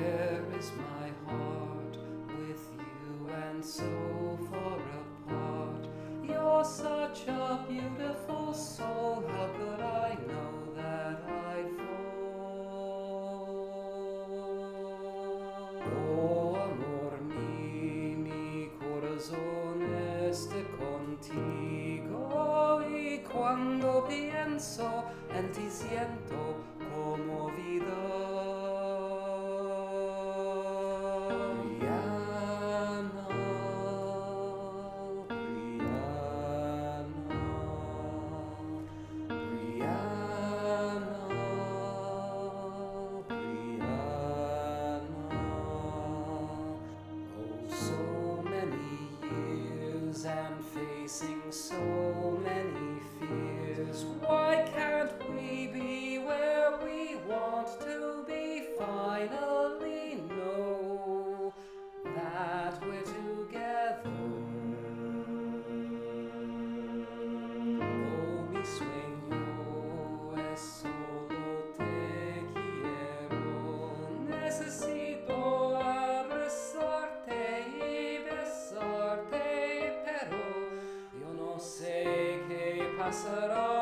Where is my heart with you and so far apart? You're such a beautiful soul, how could I know that I'd fall? Oh amor mi corazón este contigo, y cuando pienso en ti siento como vida. And facing so many fears, why can't we be where we want to be? Finally know that we're together. Oh, mi sueño es solo te quiero, necesito abrazarte y besarte. Yo no sé qué pasará.